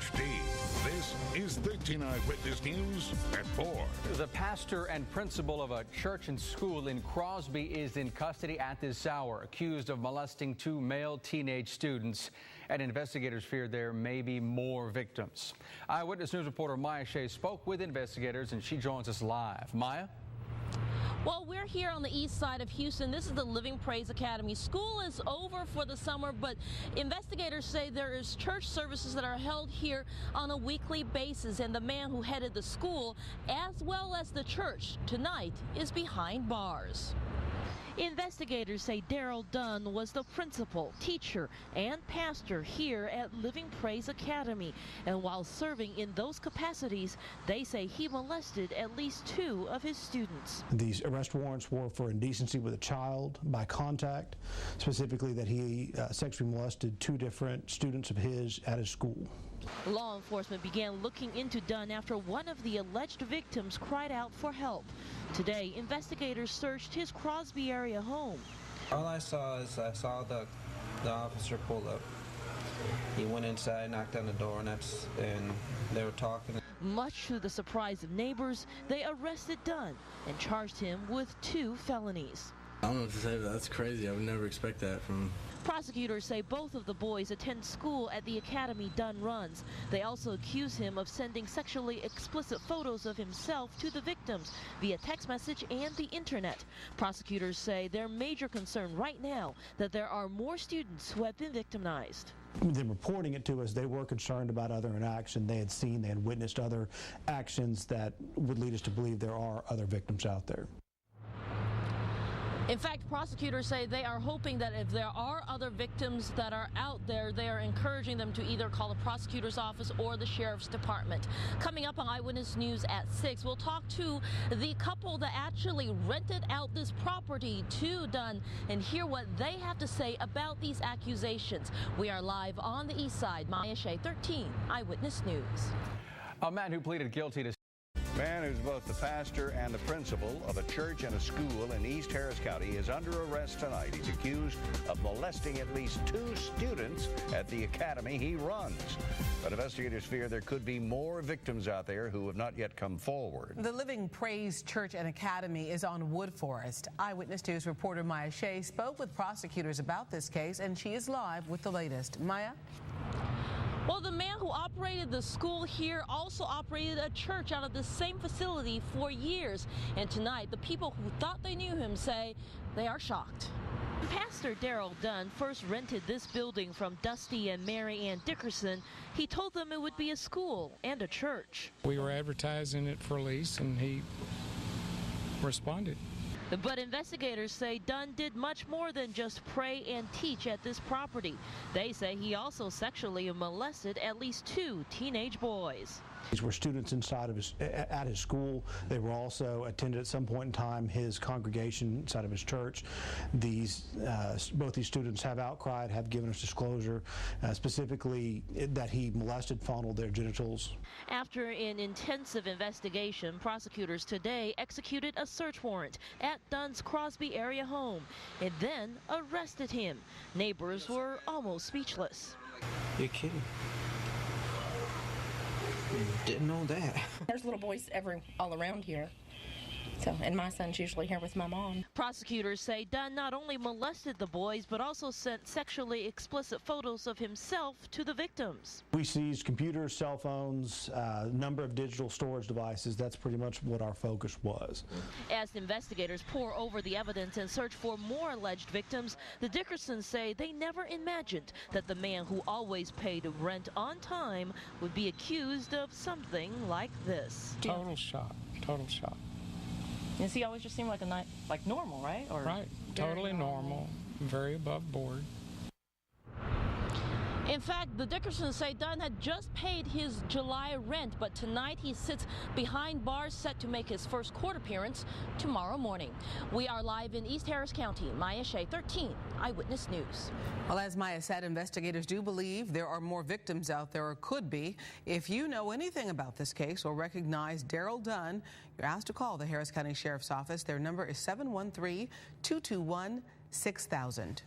HD. This is 13 Eyewitness News at 4. The pastor and principal of a church and school in Crosby is in custody at this hour, accused of molesting 2 male teenage students. And investigators fear there may be more victims. Eyewitness News reporter Maya Shea spoke with investigators, and she joins us live. Maya? Well, we're here on the east side of Houston. This is the Living Praise Academy. School is over for the summer, but investigators say there is church services that are held here on a weekly basis, and the man who headed the school, as well as the church, tonight is behind bars. Investigators say Daryl Dunn was the principal, teacher, and pastor here at Living Praise Academy. And while serving in those capacities, they say he molested at least 2 of his students. These arrest warrants were for indecency with a child by contact, specifically that he sexually molested 2 different students of his at his school. Law enforcement began looking into Dunn after one of the alleged victims cried out for help. Today, investigators searched his Crosby area home. All I saw is the officer pull up. He went inside, knocked on the door, and they were talking. Much to the surprise of neighbors, they arrested Dunn and charged him with 2 felonies. I don't know what to say, but that's crazy. I would never expect that from him. Prosecutors say both of the boys attend school at the academy Dunn runs. They also accuse him of sending sexually explicit photos of himself to the victims via text message and the internet. Prosecutors say their major concern right now that there are more students who have been victimized. Them reporting it to us, they were concerned about other inaction. They had witnessed other actions that would lead us to believe there are other victims out there. In fact, prosecutors say they are hoping that if there are other victims that are out there, they are encouraging them to either call the prosecutor's office or the sheriff's department. Coming up on Eyewitness News at 6, we'll talk to the couple that actually rented out this property to Dunn and hear what they have to say about these accusations. We are live on the east side. Maya Shea, 13 Eyewitness News. A man who pleaded guilty to Man who's both the pastor and the principal of a church and a school in East Harris County is under arrest tonight. He's accused of molesting at least 2 students at the academy he runs. But investigators fear there could be more victims out there who have not yet come forward. The Living Praise Church and Academy is on Wood Forest. Eyewitness News reporter Maya Shea spoke with prosecutors about this case, and she is live with the latest. Maya? Well, the man who operated the school here also operated a church out of the same facility for years. And tonight, the people who thought they knew him say they are shocked. Pastor Daryl Dunn first rented this building from Dusty and Mary Ann Dickerson. He told them it would be a school and a church. We were advertising it for lease, and he responded. But investigators say Dunn did much more than just pray and teach at this property. They say he also sexually molested at least 2 teenage boys. These were students inside of at his school. They were also attended at some point in time his congregation inside of his church. Both these students have outcried, have given us disclosure, specifically that he molested, fondled their genitals. After an intensive investigation, prosecutors today executed a search warrant at Dunn's Crosby area home and then arrested him. Neighbors were almost speechless. You're kidding. Didn't know that. There's little boys all around here. So, and my son's usually here with my mom. Prosecutors say Dunn not only molested the boys, but also sent sexually explicit photos of himself to the victims. We seized computers, cell phones, a number of digital storage devices. That's pretty much what our focus was. As investigators pore over the evidence and search for more alleged victims, the Dickersons say they never imagined that the man who always paid rent on time would be accused of something like this. Total shock. Total shock. Does he always just seem like normal, right? Or right. Totally normal. Very above board. In fact, the Dickersons say Dunn had just paid his July rent, but tonight he sits behind bars set to make his first court appearance tomorrow morning. We are live in East Harris County. Maya Shea, 13 Eyewitness News. Well, as Maya said, investigators do believe there are more victims out there, or could be. If you know anything about this case or recognize Daryl Dunn, you're asked to call the Harris County Sheriff's Office. Their number is 713-221-6000.